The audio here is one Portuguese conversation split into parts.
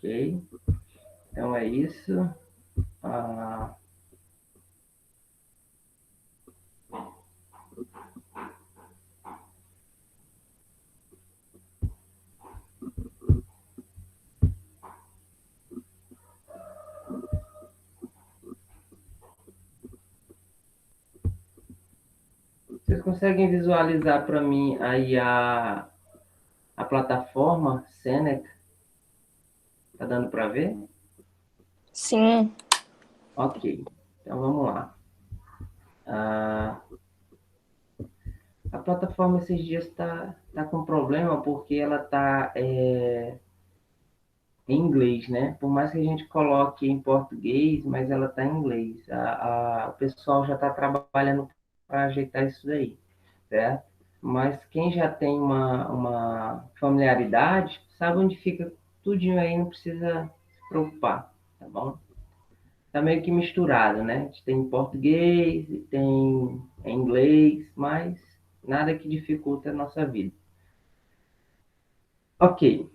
Ok? Então, é isso. Vocês conseguem visualizar para mim aí a plataforma Seneca? Tá dando para ver? Sim. Ok, então vamos lá. A plataforma esses dias tá com problema porque ela tá em inglês, né? Por mais que a gente coloque em português, mas ela tá em inglês. O pessoal já está trabalhando para ajeitar isso daí, certo? Mas quem já tem uma familiaridade, sabe onde fica tudinho aí, não precisa se preocupar, tá bom? Tá meio que misturado, né? A gente tem em português, tem em inglês, mas nada que dificulte a nossa vida. Ok.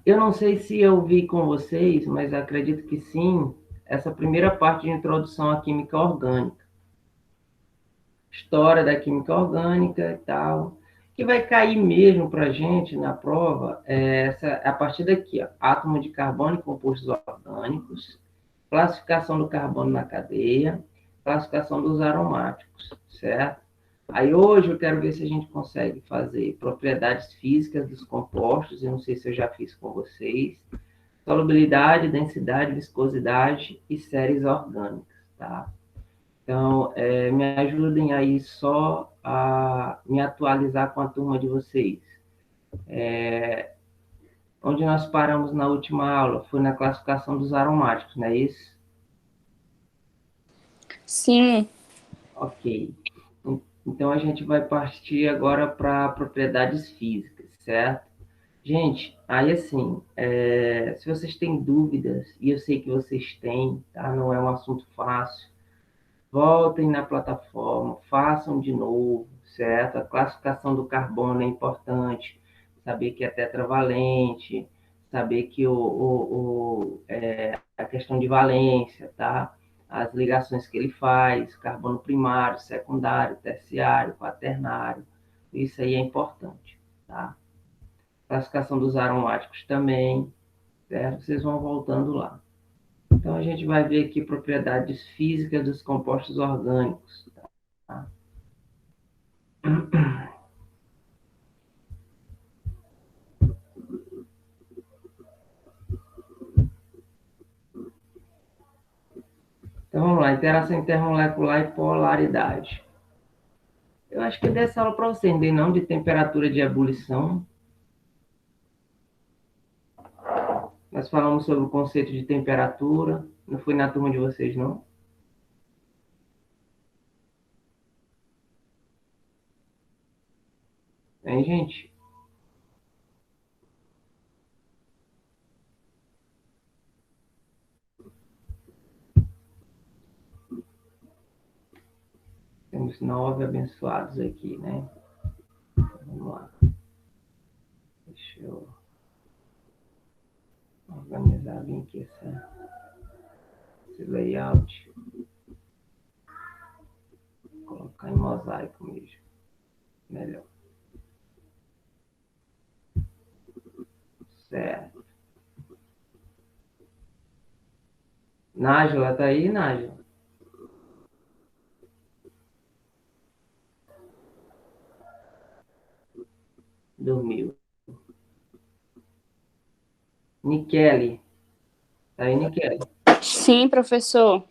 Eu não sei se eu vi com vocês, mas acredito que sim, essa primeira parte de introdução à química orgânica. História da química orgânica e tal. Que vai cair mesmo para a gente na prova a partir daqui, ó, átomo de carbono e compostos orgânicos, classificação do carbono na cadeia, classificação dos aromáticos, certo? Aí hoje eu quero ver se a gente consegue fazer propriedades físicas dos compostos, eu não sei se eu já fiz com vocês, solubilidade, densidade, viscosidade e séries orgânicas, tá? Então, me ajudem aí só a me atualizar com a turma de vocês. Onde nós paramos na última aula foi na classificação dos aromáticos, não é isso? Sim. Ok. Então, a gente vai partir agora para propriedades físicas, certo? Gente, aí assim, se vocês têm dúvidas, e eu sei que vocês têm, tá? Não é um assunto fácil, voltem na plataforma, façam de novo, certo? A classificação do carbono é importante, saber que é tetravalente, saber que a questão de valência, tá? As ligações que ele faz, carbono primário, secundário, terciário, quaternário, isso aí é importante, tá? Classificação dos aromáticos também, certo? Vocês vão voltando lá. Então, a gente vai ver aqui propriedades físicas dos compostos orgânicos. Tá? Então, vamos lá. Interação intermolecular e polaridade. Eu acho que dessa aula para você, não de temperatura de ebulição. Nós falamos sobre o conceito de temperatura. Não foi na turma de vocês, não? Hein, gente? Temos 9 abençoados aqui, né? Vamos lá. Deixa eu organizar bem aqui esse layout. Vou colocar em mosaico mesmo. Melhor. Certo. Nájila, tá aí, Nájila? Dormiu. Niquele. Tá aí, Niquele. Sim, professor.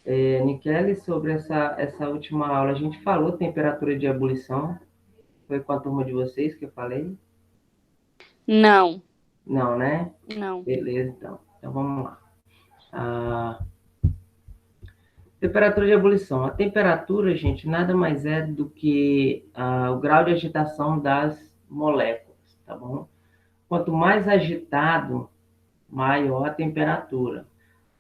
Niquele, sobre essa última aula, a gente falou temperatura de ebulição. Foi com a turma de vocês que eu falei? Não. Não, né? Não. Beleza, então. Então vamos lá. Temperatura de ebulição. A temperatura, gente, nada mais é do que o grau de agitação das moléculas, tá bom? Quanto mais agitado, maior a temperatura.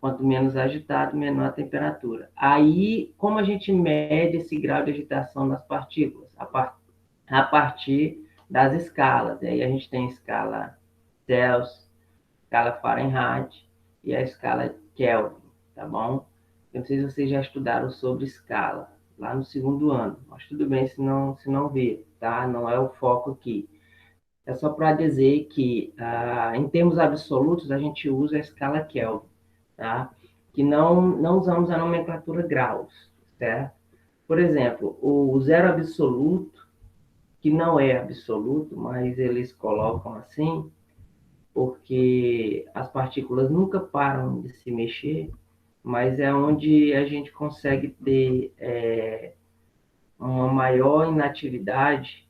Quanto menos agitado, menor a temperatura. Aí, como a gente mede esse grau de agitação das partículas? A partir das escalas. E aí a gente tem a escala Celsius, escala Fahrenheit e a escala Kelvin, tá bom? Eu não sei se vocês já estudaram sobre escala lá no segundo ano, mas tudo bem se não ver, tá? Não é o foco aqui. É só para dizer que, em termos absolutos, a gente usa a escala Kelvin, tá? Que não usamos a nomenclatura graus, certo? Por exemplo, o zero absoluto, que não é absoluto, mas eles colocam assim, porque as partículas nunca param de se mexer, mas é onde a gente consegue ter uma maior inatividade,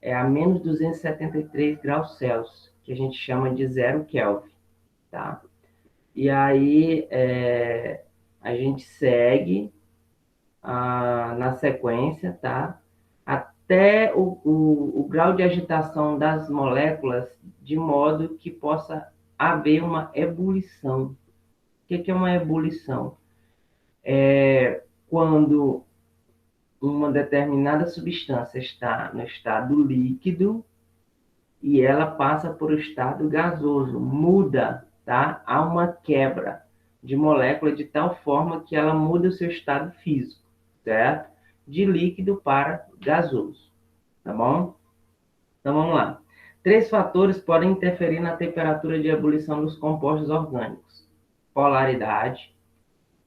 a menos 273 graus Celsius, que a gente chama de zero Kelvin, tá? E aí a gente segue na sequência, tá? Até o grau de agitação das moléculas, de modo que possa haver uma ebulição. O que é uma ebulição? É quando uma determinada substância está no estado líquido e ela passa para o estado gasoso, muda, tá? Há uma quebra de molécula de tal forma que ela muda o seu estado físico, certo? De líquido para gasoso, tá bom? Então vamos lá. 3 fatores podem interferir na temperatura de ebulição dos compostos orgânicos: polaridade,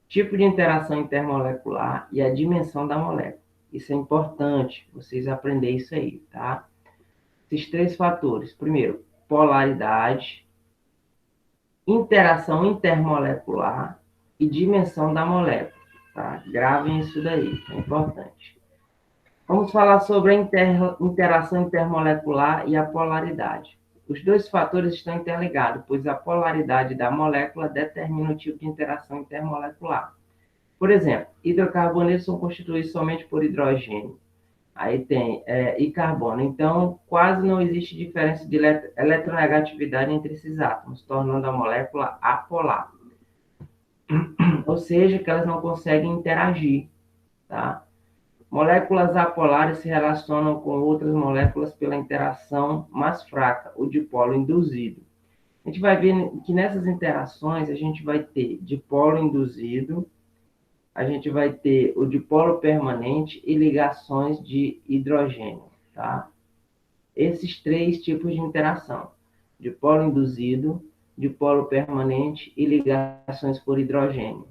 tipo de interação intermolecular e a dimensão da molécula. Isso é importante vocês aprenderem isso aí, tá? Esses 3 fatores. Primeiro, polaridade, interação intermolecular e dimensão da molécula. Tá? Gravem isso daí, é importante. Vamos falar sobre a interação intermolecular e a polaridade. Os dois fatores estão interligados, pois a polaridade da molécula determina o tipo de interação intermolecular. Por exemplo, hidrocarbonetos são constituídos somente por hidrogênio. Aí tem e carbono. Então, quase não existe diferença de eletronegatividade entre esses átomos, tornando a molécula apolar. Ou seja, que elas não conseguem interagir, tá? Moléculas apolares se relacionam com outras moléculas pela interação mais fraca, o dipolo induzido. A gente vai ver que nessas interações a gente vai ter dipolo induzido, a gente vai ter o dipolo permanente e ligações de hidrogênio, tá? Esses 3 tipos de interação: dipolo induzido, dipolo permanente e ligações por hidrogênio.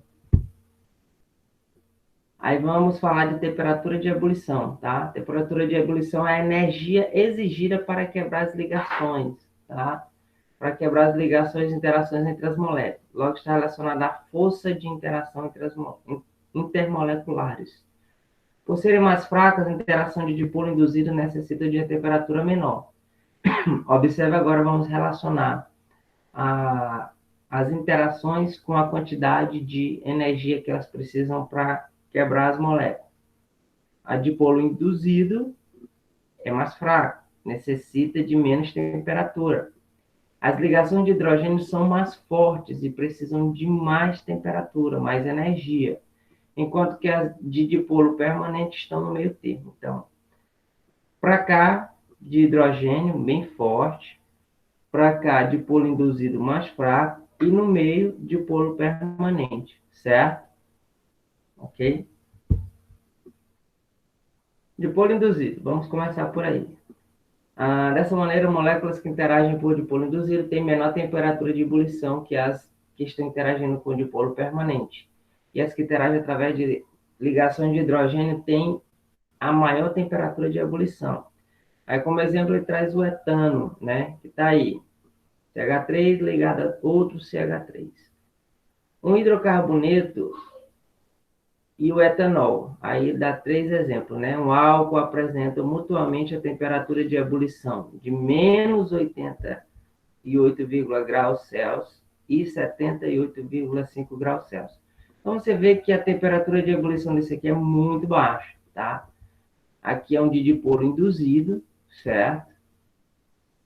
Aí vamos falar de temperatura de ebulição, tá? Temperatura de ebulição é a energia exigida para quebrar as ligações, tá? Para quebrar as ligações e interações entre as moléculas. Logo está relacionada à força de interação entre as intermoleculares. Por serem mais fracas, a interação de dipolo induzido necessita de temperatura menor. Observe agora, vamos relacionar as interações com a quantidade de energia que elas precisam para quebrar as moléculas. A dipolo induzido é mais fraco, necessita de menos temperatura. As ligações de hidrogênio são mais fortes e precisam de mais temperatura, mais energia, enquanto que as de dipolo permanente estão no meio termo. Então, para cá, de hidrogênio bem forte, para cá, dipolo induzido mais fraco, e no meio, dipolo permanente, certo? Ok? Dipolo induzido, vamos começar por aí. Dessa maneira, moléculas que interagem por dipolo induzido têm menor temperatura de ebulição que as que estão interagindo com o dipolo permanente. E as que interagem através de ligações de hidrogênio têm a maior temperatura de ebulição. Aí, como exemplo, ele traz o etano, né? Que está aí. CH3 ligado a outro CH3. Um hidrocarboneto e o etanol. Aí dá 3 exemplos, né? Um álcool apresenta mutuamente a temperatura de ebulição de menos 88, graus Celsius e 78,5 graus Celsius. Então você vê que a temperatura de ebulição desse aqui é muito baixa, tá? Aqui é um de dipolo induzido, certo?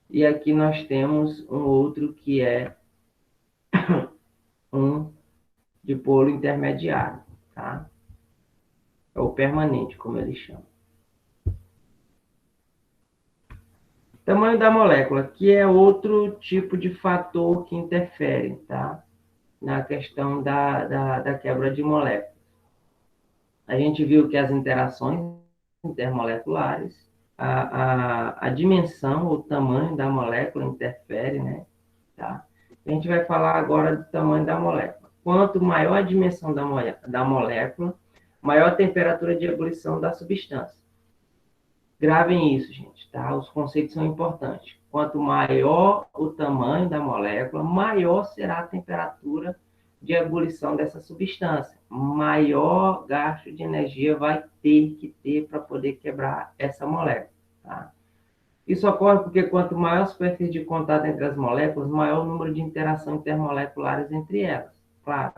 E aqui nós temos um outro que é um dipolo intermediário, tá? Ou permanente, como eles chamam. Tamanho da molécula, que é outro tipo de fator que interfere, tá? Na questão da quebra de moléculas. A gente viu que as interações intermoleculares, a dimensão, o tamanho da molécula interfere, né? Tá? A gente vai falar agora do tamanho da molécula. Quanto maior a dimensão da molécula, maior a temperatura de ebulição da substância. Gravem isso, gente, tá? Os conceitos são importantes. Quanto maior o tamanho da molécula, maior será a temperatura de ebulição dessa substância. Maior gasto de energia vai ter que ter para poder quebrar essa molécula, tá? Isso ocorre porque quanto maior a superfície de contato entre as moléculas, maior o número de interações intermoleculares entre elas. Claro.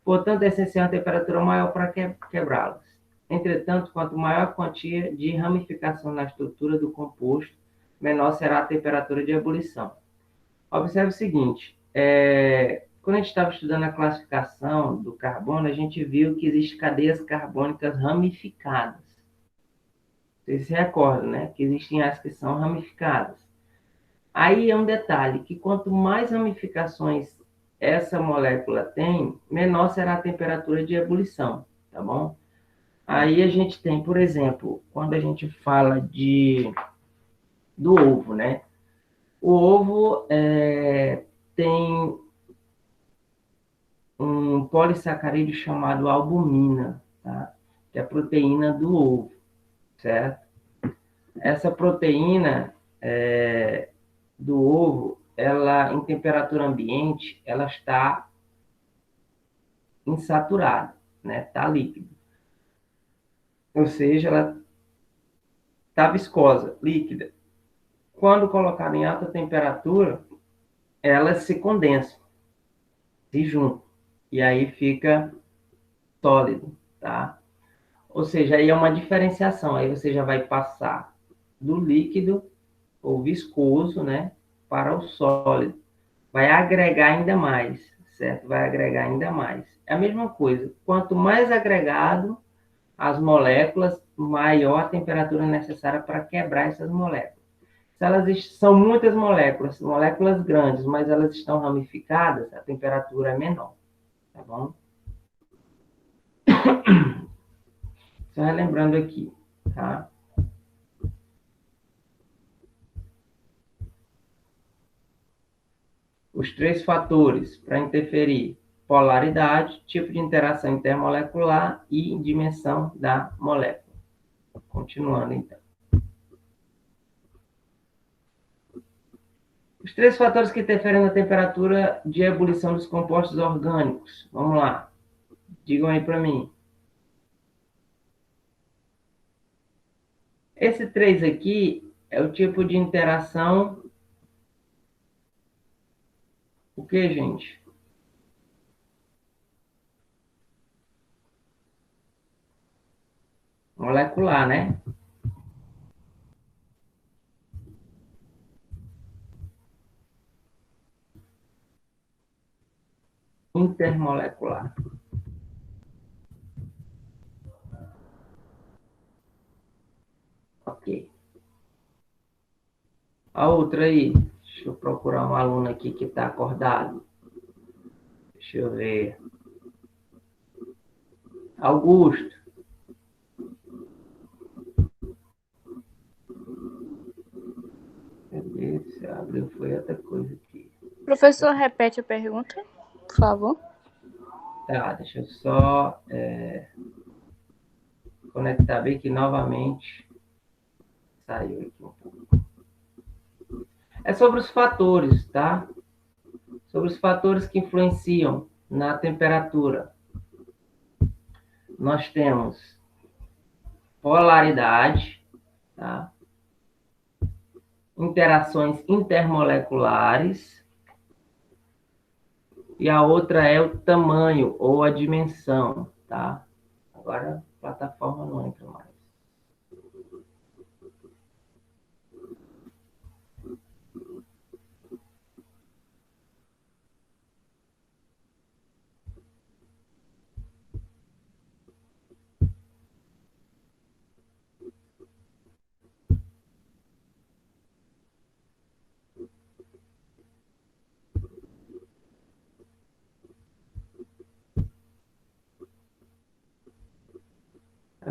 Portanto, é essencial a temperatura maior para quebrá-las. Entretanto, quanto maior a quantia de ramificação na estrutura do composto, menor será a temperatura de ebulição. Observe o seguinte, quando a gente estava estudando a classificação do carbono, a gente viu que existem cadeias carbônicas ramificadas. Vocês se recordam, né? Que existem as que são ramificadas. Aí é um detalhe, que quanto mais ramificações essa molécula tem, menor será a temperatura de ebulição, tá bom? Aí a gente tem, por exemplo, quando a gente fala do ovo, né? O ovo tem um polissacarídeo chamado albumina, tá? Que é a proteína do ovo, certo? Essa proteína do ovo, ela, em temperatura ambiente, ela está insaturada, né? Está líquida. Ou seja, ela está viscosa, líquida. Quando colocada em alta temperatura, elas se condensam, se juntam. E aí fica sólido, tá? Ou seja, aí é uma diferenciação. Aí você já vai passar do líquido ou viscoso, né, para o sólido. Vai agregar ainda mais, certo? Vai agregar ainda mais. É a mesma coisa. Quanto mais agregado as moléculas, maior a temperatura necessária para quebrar essas moléculas. Se elas são muitas moléculas, moléculas grandes, mas elas estão ramificadas, a temperatura é menor, tá bom? Só relembrando aqui, tá? Os três fatores para interferir: polaridade, tipo de interação intermolecular e dimensão da molécula. Continuando, então. Os três fatores que interferem na temperatura de ebulição dos compostos orgânicos. Vamos lá. Digam aí para mim. Esse 3 aqui é o tipo de interação. O que, gente? Molecular, né? Intermolecular. Ok. A outra aí. Deixa eu procurar um aluno aqui que está acordado. Deixa eu ver. Augusto. Cadê? Se abriu, foi outra coisa aqui. Professor, repete a pergunta, por favor. Tá, deixa eu só conectar bem que novamente saiu aqui um pouco. É sobre os fatores, tá? Sobre os fatores que influenciam na temperatura. Nós temos polaridade, tá? Interações intermoleculares, e a outra é o tamanho ou a dimensão, tá? Agora a plataforma não entra mais.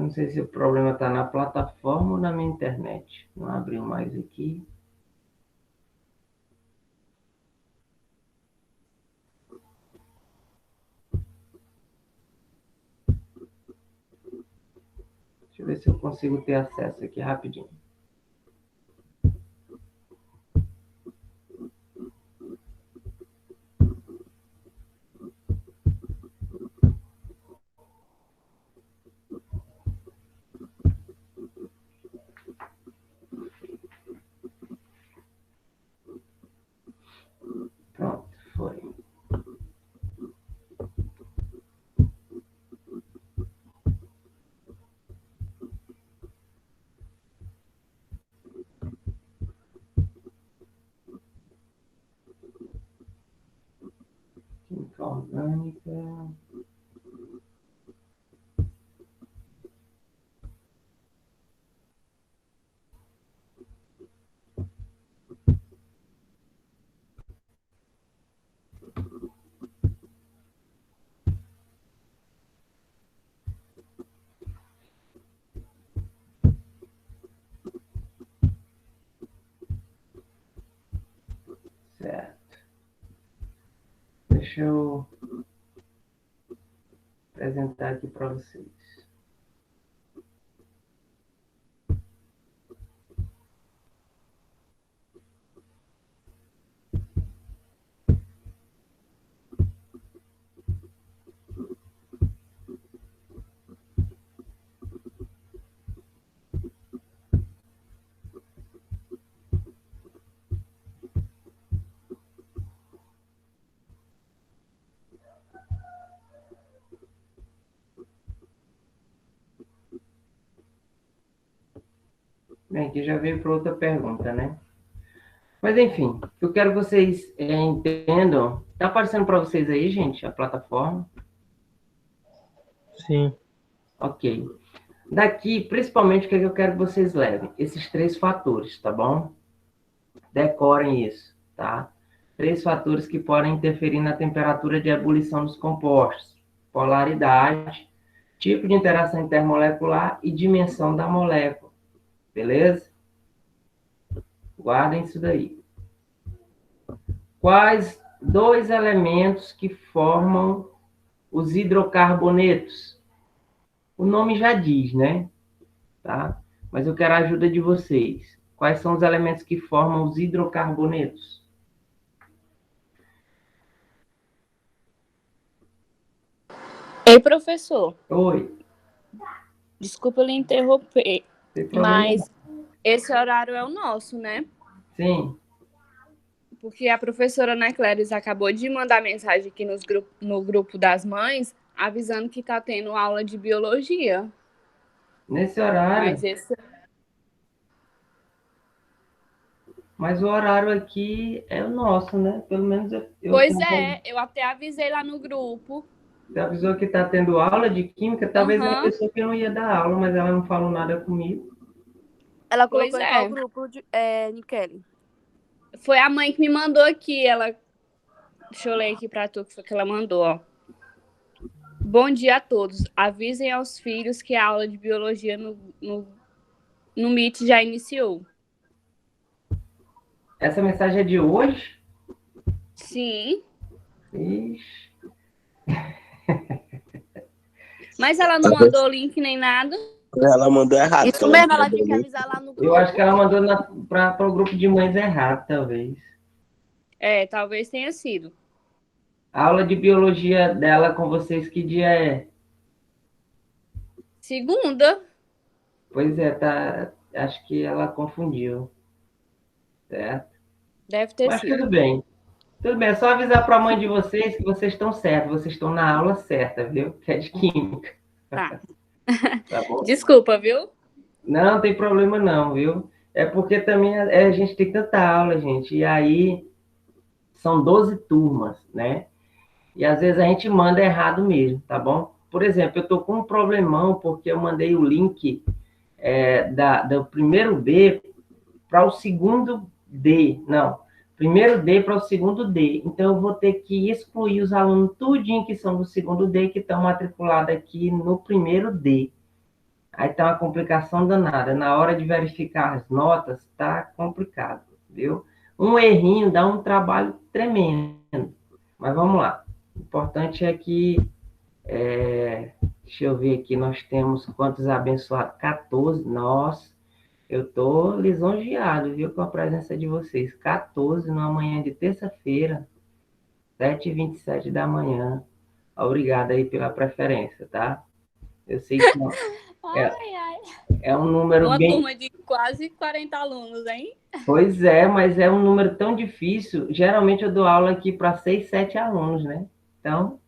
Eu não sei se o problema está na plataforma ou na minha internet. Não abriu mais aqui. Deixa eu ver se eu consigo ter acesso aqui rapidinho. Pronto, foi. Química orgânica. Certo. Deixa eu apresentar aqui para vocês. Bem, aqui já veio para outra pergunta, né? Mas, enfim, eu quero que vocês entendam. Está aparecendo para vocês aí, gente, a plataforma? Sim. Ok. Daqui, principalmente, o que eu quero que vocês levem? Esses 3 fatores, tá bom? Decorem isso, tá? 3 fatores que podem interferir na temperatura de ebulição dos compostos. Polaridade, tipo de interação intermolecular e dimensão da molécula. Beleza? Guardem isso daí. Quais 2 elementos que formam os hidrocarbonetos? O nome já diz, né? Tá? Mas eu quero a ajuda de vocês. Quais são os elementos que formam os hidrocarbonetos? Ei, professor, Oi. desculpa lhe interromper, Tem problema mas esse horário é o nosso, né? não. Sim. Porque a professora Ana Cléris acabou de mandar mensagem aqui no grupo das mães, avisando que está tendo aula de biologia. Nesse horário. Mas esse... Mas o horário aqui é o nosso, né? Pelo menos eu Pois é, eu até avisei lá no grupo. Você avisou que está tendo aula de química, talvez Aham. uma pessoa que não ia dar aula, mas ela não falou nada comigo. Ela Pois colocou em é. qual grupo, Nikele? Foi a mãe que me mandou aqui, ela... Deixa eu ler aqui para tu, que foi que ela mandou, ó. Bom dia a todos. Avisem aos filhos que a aula de biologia no Meet já iniciou. Essa mensagem é de hoje? Sim. Ixi. Mas ela não mandou o link nem nada. Ela mandou errado. Isso mesmo, ela tinha que avisar lá no grupo. Eu acho que ela mandou para o grupo de mães errado, talvez. É, talvez tenha sido. A aula de biologia dela com vocês, que dia é? Segunda. Pois é, tá. Acho que ela confundiu. Certo? Deve ter Mas sido. tudo bem. Tudo bem, é só avisar para a mãe de vocês que vocês estão certos, vocês estão na aula certa, viu? Que é de química. Tá. Tá bom? Desculpa, viu? Não tem problema não, viu? É porque também a gente tem tanta aula, gente, e aí são 12 turmas, né? E às vezes a gente manda errado mesmo, tá bom? Por exemplo, eu tô com um problemão porque eu mandei o link do primeiro B para o segundo D. Não, primeiro D para o segundo D. Então eu vou ter que excluir os alunos tudinho que são do segundo D, que estão matriculados aqui no primeiro D. Aí tá uma complicação danada. Na hora de verificar as notas, tá complicado, viu? Um errinho dá um trabalho tremendo. Mas vamos lá. O importante é que, deixa eu ver aqui, nós temos quantos abençoados? 14. Nossa, eu tô lisonjeado, viu, com a presença de vocês. 14 numa manhã de terça-feira, 7h27 da manhã. Obrigado aí pela preferência, tá? Eu sei que é, Ai, ai. é um número Uma bem. turma de quase 40 alunos, hein? Pois é, mas é um número tão difícil. Geralmente eu dou aula aqui para 6, 7 alunos, né? Então,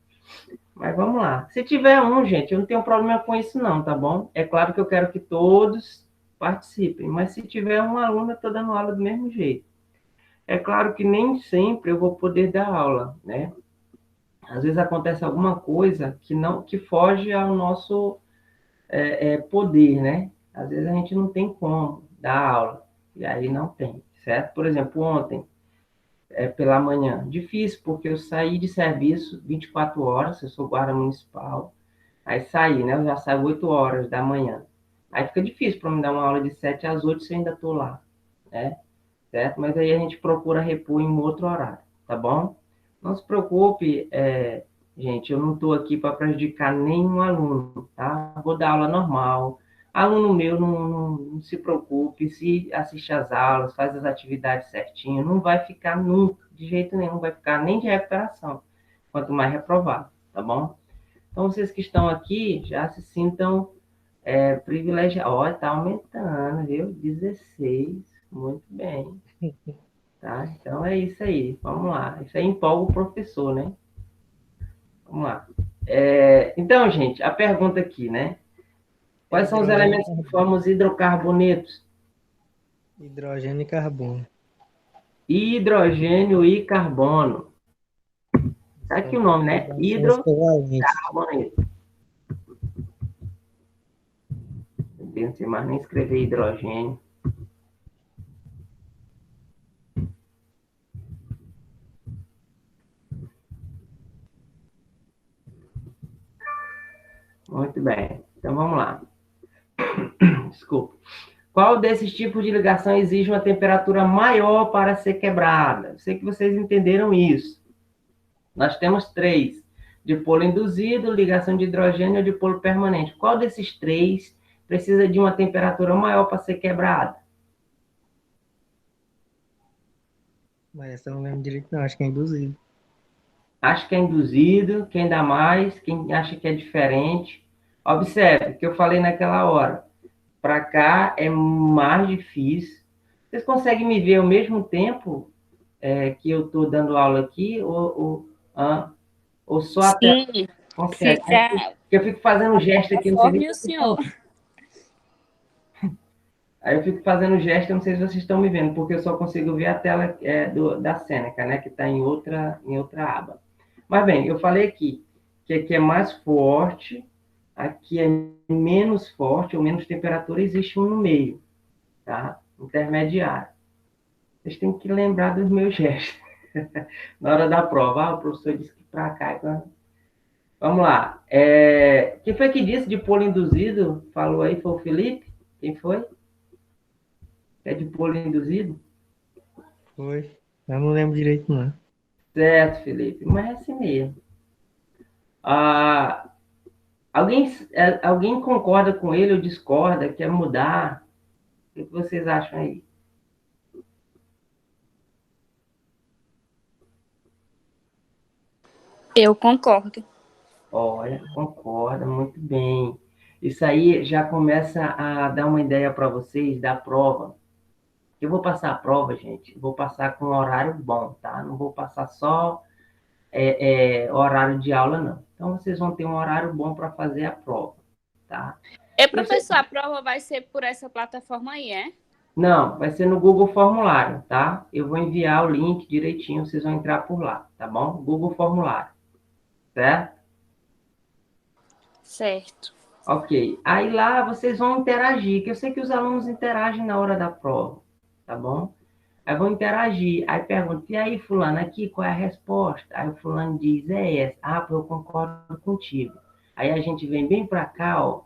mas vamos lá. Se tiver um, gente, eu não tenho problema com isso não, tá bom? É claro que eu quero que todos participem, mas se tiver um aluno, eu estou dando aula do mesmo jeito. É claro que nem sempre eu vou poder dar aula, né? Às vezes acontece alguma coisa que foge ao nosso poder, né? Às vezes a gente não tem como dar aula, e aí não tem, certo? Por exemplo, ontem, pela manhã, difícil, porque eu saí de serviço 24 horas, eu sou guarda municipal, aí saí, né? Eu já saio 8 horas da manhã. Aí fica difícil para me dar uma aula de 7 às 8 se eu ainda estou lá, né? Certo? Mas aí a gente procura repor em um outro horário, tá bom? Não se preocupe, gente, eu não estou aqui para prejudicar nenhum aluno, tá? Vou dar aula normal. Aluno meu, não se preocupe, se assiste às aulas, faz as atividades certinho, não vai ficar nunca, de jeito nenhum, vai ficar nem de recuperação, quanto mais reprovado, tá bom? Então, vocês que estão aqui, já se sintam privilegiados. Ó, tá aumentando, viu? 16, muito bem. Tá? Então é isso aí, vamos lá. Isso aí empolga o professor, né? Vamos lá. Então, gente, a pergunta aqui, né? Quais são os Hidrogênio, elementos que formam os hidrocarbonetos? hidrogênio e carbono. Hidrogênio e carbono. Tá aqui o nome, né? São os covalentes. Hidrocarboneto. Eu não sei mais nem escrever hidrogênio. Muito bem. Então vamos lá. Desculpa. Qual desses tipos de ligação exige uma temperatura maior para ser quebrada? Sei que vocês entenderam isso. Nós temos 3. Dipolo induzido, ligação de hidrogênio ou dipolo permanente. Qual desses 3 precisa de uma temperatura maior para ser quebrada? Mas essa eu não lembro direito, não. Acho que é induzido. Acho que é induzido. Quem dá mais? Quem acha que é diferente? Observe o que eu falei naquela hora. Para cá é mais difícil. Vocês conseguem me ver ao mesmo tempo que eu estou dando aula aqui? Ou só a tela? Sim, Consegue? fica Eu fico fazendo gesto aqui, não sei nem conforme o se vocês estão. senhor. Aí eu fico fazendo gesto, eu não sei se vocês estão me vendo, porque eu só consigo ver a tela da Seneca, né? Que está em outra aba. Mas bem, eu falei aqui que aqui é mais forte, aqui é menos forte, ou menos temperatura, existe um no meio, tá? Intermediário. Vocês têm que lembrar dos meus gestos. Na hora da prova, o professor disse que para cá. Vamos lá. Quem foi que disse de polo induzido? Falou aí, foi o Felipe? Quem foi? É de polo induzido? Foi. Eu não lembro direito, não. Certo, Felipe, mas é assim mesmo. Ah, alguém concorda com ele ou discorda, quer mudar? O que vocês acham aí? Eu concordo. Olha, concorda, muito bem. Isso aí já começa a dar uma ideia para vocês da prova. Eu vou passar a prova, gente, vou passar com um horário bom, tá? Não vou passar só horário de aula, não. Então, vocês vão ter um horário bom para fazer a prova, tá? Professor, a prova vai ser por essa plataforma aí, é? Não, vai ser no Google Formulário, tá? Eu vou enviar o link direitinho, vocês vão entrar por lá, tá bom? Google Formulário, certo? Certo. Ok. Aí lá vocês vão interagir, que eu sei que os alunos interagem na hora da prova, tá bom? Aí vão interagir. Aí pergunta, e aí, fulano, aqui, qual é a resposta? Aí o fulano diz, é essa. Ah, eu concordo contigo. Aí a gente vem bem para cá, ó,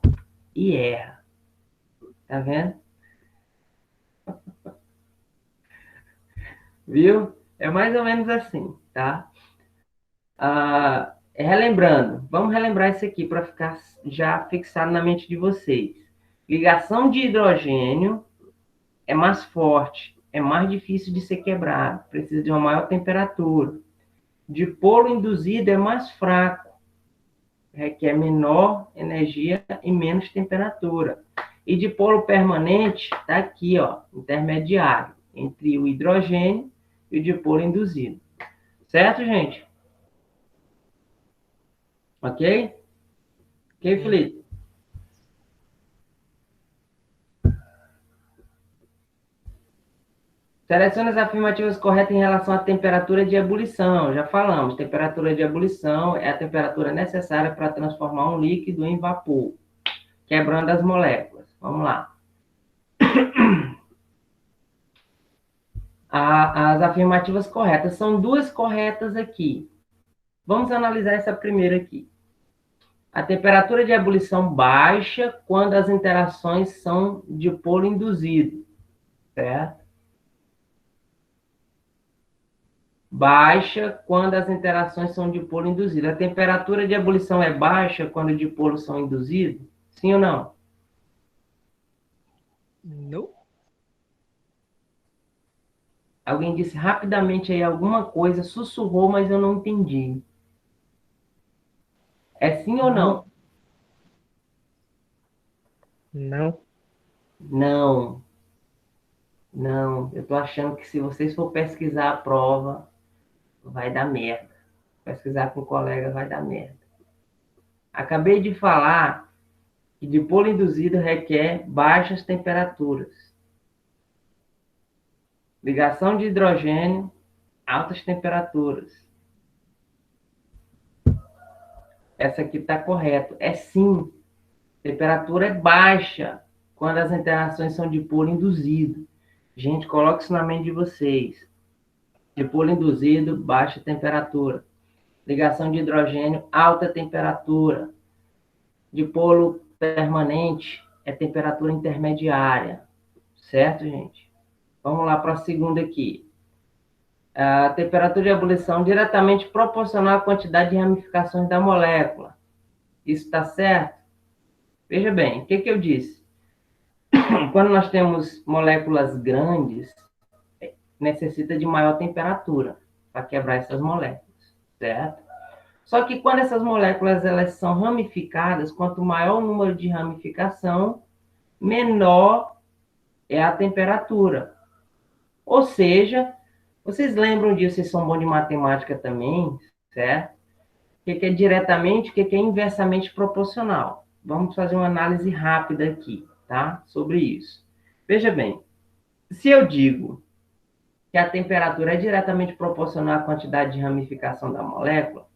e erra. Tá vendo? Viu? É mais ou menos assim, tá? Relembrando, vamos relembrar isso aqui para ficar já fixado na mente de vocês. Ligação de hidrogênio é mais forte, é mais difícil de ser quebrado, precisa de uma maior temperatura. Dipolo induzido é mais fraco, requer menor energia e menos temperatura. E dipolo permanente está aqui, ó, intermediário, entre o hidrogênio e o dipolo induzido. Certo, gente? Ok? Ok, Felipe? Selecione as afirmativas corretas em relação à temperatura de ebulição. Já falamos, temperatura de ebulição é a temperatura necessária para transformar um líquido em vapor, quebrando as moléculas. Vamos lá. As afirmativas corretas. São duas corretas aqui. Vamos analisar essa primeira aqui. A temperatura de ebulição baixa quando as interações são dipolo induzido, certo? Baixa quando as interações são dipolo induzido. A temperatura de ebulição é baixa quando dipolos são induzidos? Sim ou não? Não. Alguém disse rapidamente aí alguma coisa, sussurrou, mas eu não entendi. É sim ou não? Não. Não. Não. Eu tô achando que se vocês for pesquisar a prova, vai dar merda. Pesquisar com um colega vai dar merda. Acabei de falar que dipolo induzido requer baixas temperaturas. Ligação de hidrogênio, altas temperaturas. Essa aqui está correto. É sim. Temperatura é baixa quando as interações são dipolo induzido. Gente, coloque isso na mente de vocês. Dipolo induzido, baixa temperatura. Ligação de hidrogênio, alta temperatura. Dipolo permanente é temperatura intermediária. Certo, gente? Vamos lá para a segunda aqui. A temperatura de ebulição diretamente proporcional à quantidade de ramificações da molécula. Isso está certo? Veja bem, o que eu disse? Quando nós temos moléculas grandes, necessita de maior temperatura para quebrar essas moléculas, certo? Só que quando essas moléculas elas são ramificadas, quanto maior o número de ramificação, menor é a temperatura. Ou seja, vocês lembram disso, vocês são bons de matemática também, certo? O que é diretamente, o que é inversamente proporcional. Vamos fazer uma análise rápida aqui, tá? Sobre isso. Veja bem, se eu digo que a temperatura é diretamente proporcional à quantidade de ramificação da molécula,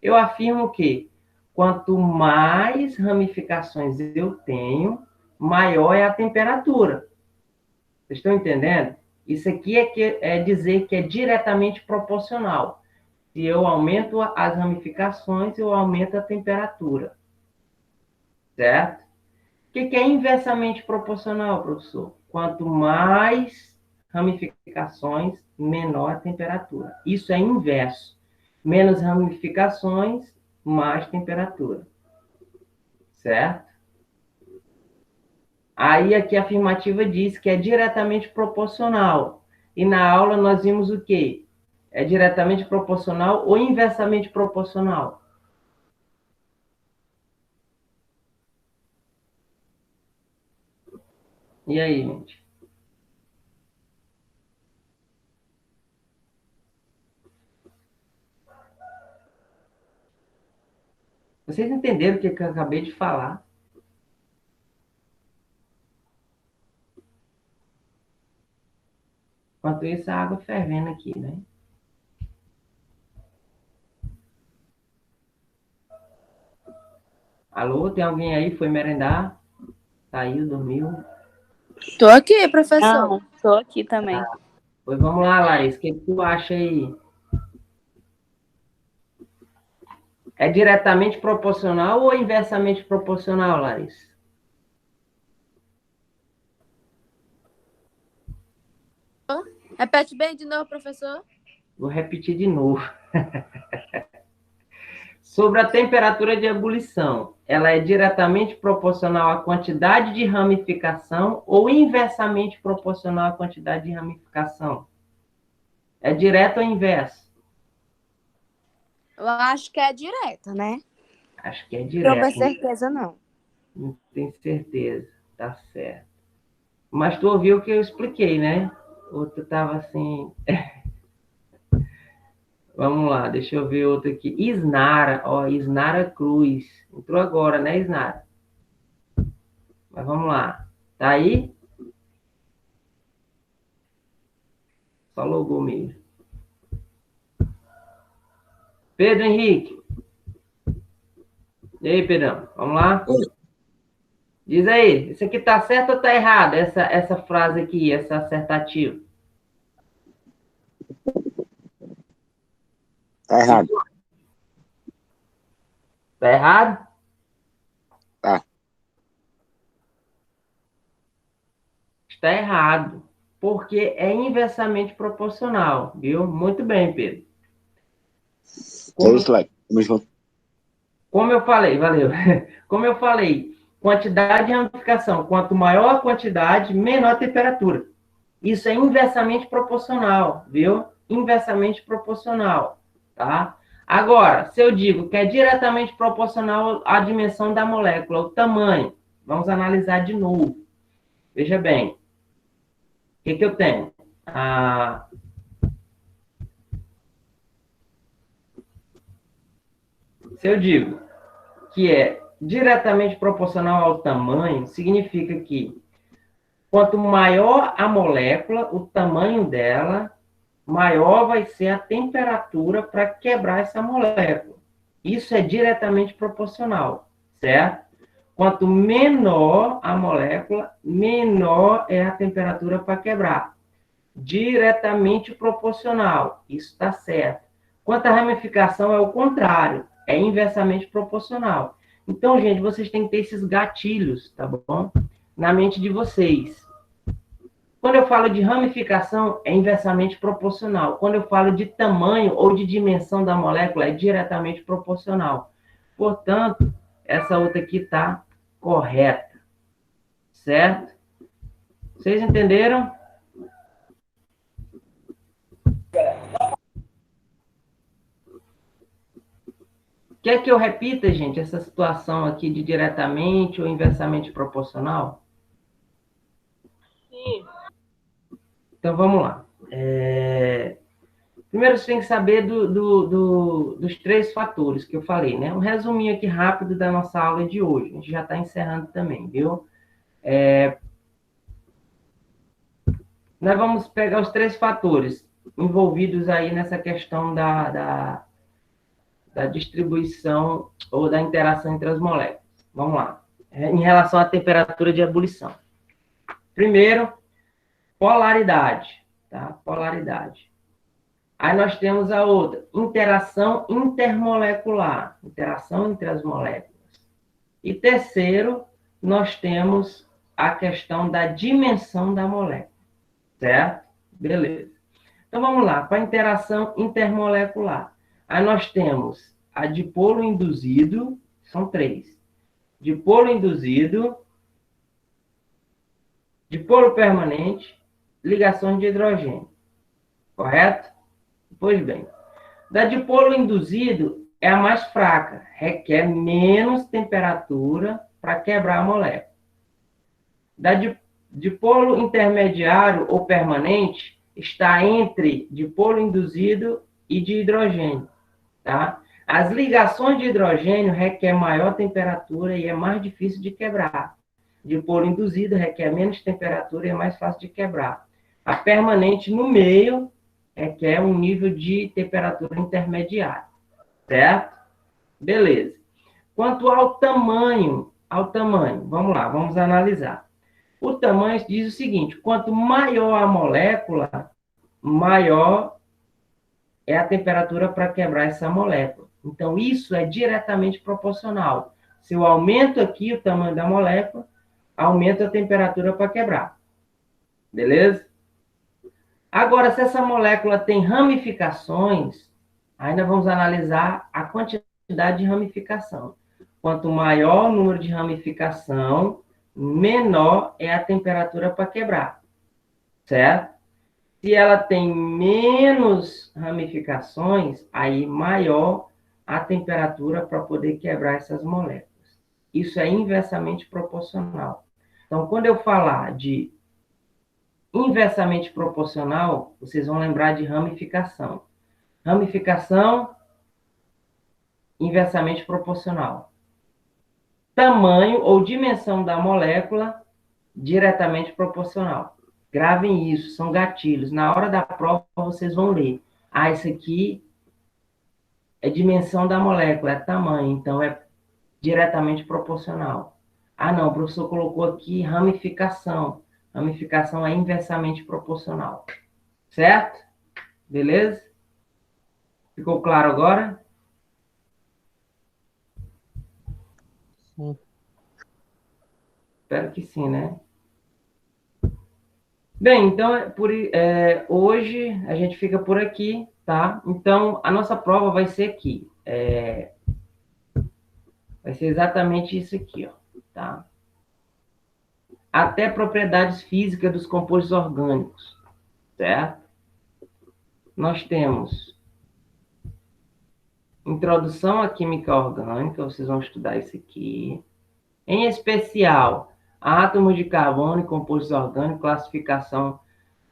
eu afirmo que quanto mais ramificações eu tenho, maior é a temperatura. Vocês estão entendendo? Isso aqui é dizer que é diretamente proporcional. Se eu aumento as ramificações, eu aumento a temperatura. Certo? O que é inversamente proporcional, professor? Quanto mais ramificações, menor a temperatura. Isso é inverso. Menos ramificações, mais temperatura. Certo? Aí aqui a afirmativa diz que é diretamente proporcional. E na aula nós vimos o quê? É diretamente proporcional ou inversamente proporcional? E aí, gente? Vocês entenderam o que eu acabei de falar? Enquanto isso, a água fervendo aqui, né? Alô, tem alguém aí? Foi merendar? Saiu, dormiu? Tô aqui, professor. Não, tô aqui também. Pois vamos lá, Larissa. O que tu acha aí? É diretamente proporcional ou inversamente proporcional, Larissa? Repete bem de novo, professor. Vou repetir de novo. Sobre a temperatura de ebulição, ela é diretamente proporcional à quantidade de ramificação ou inversamente proporcional à quantidade de ramificação? É direto ou inverso? Eu acho que é direta, né? Acho que é Não direto. tenho certeza, não. Não tenho certeza. Tá certo. Mas tu ouviu o que eu expliquei, né? Ou tu tava assim... Vamos lá, deixa eu ver outro aqui. Isnara, ó, Isnara Cruz. Entrou agora, né, Isnara? Mas vamos lá. Tá aí? Só logou mesmo. Pedro Henrique. E aí, Pedrão? Vamos lá? Oi. Diz aí, isso aqui tá certo ou tá errado? Essa frase aqui, essa assertativa. Tá errado. Tá errado? Tá. Está errado. Porque é inversamente proporcional, viu? Muito bem, Pedro. É isso, Leque. Tamo junto. Como eu falei, valeu. Como eu falei, quantidade de ramificação. Quanto maior a quantidade, menor a temperatura. Isso é inversamente proporcional, viu? Inversamente proporcional, tá? Agora, se eu digo que é diretamente proporcional à dimensão da molécula, o tamanho, vamos analisar de novo. Veja bem, o que eu tenho? Se eu digo que é diretamente proporcional ao tamanho, significa que quanto maior a molécula, o tamanho dela, maior vai ser a temperatura para quebrar essa molécula. Isso é diretamente proporcional, certo? Quanto menor a molécula, menor é a temperatura para quebrar. Diretamente proporcional, isso está certo. Quanto à ramificação, é o contrário, é inversamente proporcional. Então, gente, vocês têm que ter esses gatilhos, tá bom? Na mente de vocês. Quando eu falo de ramificação, é inversamente proporcional. Quando eu falo de tamanho ou de dimensão da molécula, é diretamente proporcional. Portanto, essa outra aqui está correta. Certo? Vocês entenderam? Quer que eu repita, gente, essa situação aqui de diretamente ou inversamente proporcional? Sim. Então, vamos lá. Primeiro, você tem que saber dos 3 fatores que eu falei, né? Um resuminho aqui rápido da nossa aula de hoje. A gente já está encerrando também, viu? Nós vamos pegar os 3 fatores envolvidos aí nessa questão da distribuição ou da interação entre as moléculas. Vamos lá. Em relação à temperatura de ebulição. Primeiro, polaridade, tá? Polaridade. Aí nós temos a outra, interação intermolecular, interação entre as moléculas. E terceiro, nós temos a questão da dimensão da molécula, certo? Beleza. Então vamos lá, para a interação intermolecular. Aí nós temos a dipolo induzido, são 3. Dipolo induzido, dipolo permanente, ligações de hidrogênio. Correto? Pois bem. Da dipolo induzido é a mais fraca, requer menos temperatura para quebrar a molécula. Da dipolo intermediário ou permanente está entre dipolo induzido e de hidrogênio, tá? As ligações de hidrogênio requer maior temperatura e é mais difícil de quebrar. Dipolo induzido requer menos temperatura e é mais fácil de quebrar. A permanente no meio requer um nível de temperatura intermediário, certo? Beleza. Quanto ao tamanho, vamos lá, vamos analisar. O tamanho diz o seguinte, quanto maior a molécula, maior é a temperatura para quebrar essa molécula. Então, isso é diretamente proporcional. Se eu aumento aqui o tamanho da molécula, aumenta a temperatura para quebrar. Beleza? Agora, se essa molécula tem ramificações, ainda vamos analisar a quantidade de ramificação. Quanto maior o número de ramificação, menor é a temperatura para quebrar, certo? Se ela tem menos ramificações, aí maior a temperatura para poder quebrar essas moléculas. Isso é inversamente proporcional. Então, quando eu falar de inversamente proporcional, vocês vão lembrar de ramificação. Ramificação inversamente proporcional. Tamanho ou dimensão da molécula diretamente proporcional. Gravem isso, são gatilhos. Na hora da prova, vocês vão ler. Ah, isso aqui é dimensão da molécula, é tamanho, então é diretamente proporcional. Ah, não, o professor colocou aqui ramificação. Ramificação é inversamente proporcional. Certo? Beleza? Ficou claro agora? Sim. Espero que sim, né? Bem, então, hoje a gente fica por aqui, tá? Então, a nossa prova vai ser aqui. Vai ser exatamente isso aqui, ó, tá? Até propriedades físicas dos compostos orgânicos, certo? Nós temos introdução à química orgânica, vocês vão estudar isso aqui. Em especial, átomos de carbono e compostos orgânicos, classificação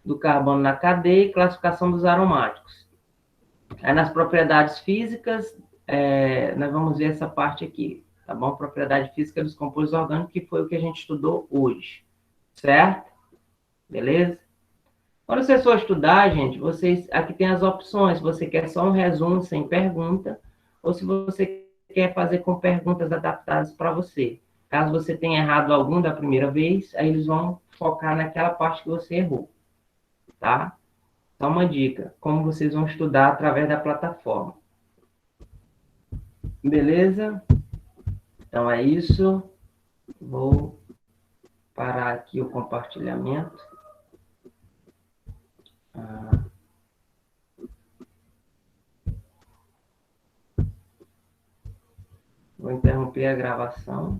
do carbono na cadeia e classificação dos aromáticos. Aí nas propriedades físicas, nós vamos ver essa parte aqui, tá bom? Propriedade física dos compostos orgânicos, que foi o que a gente estudou hoje, certo? Beleza? Quando vocês for estudar, gente, vocês aqui tem as opções, se você quer só um resumo sem pergunta, ou se você quer fazer com perguntas adaptadas para você. Caso você tenha errado algum da primeira vez, aí eles vão focar naquela parte que você errou, tá? Só uma dica, como vocês vão estudar através da plataforma. Beleza? Então é isso. Vou parar aqui o compartilhamento. Vou interromper a gravação.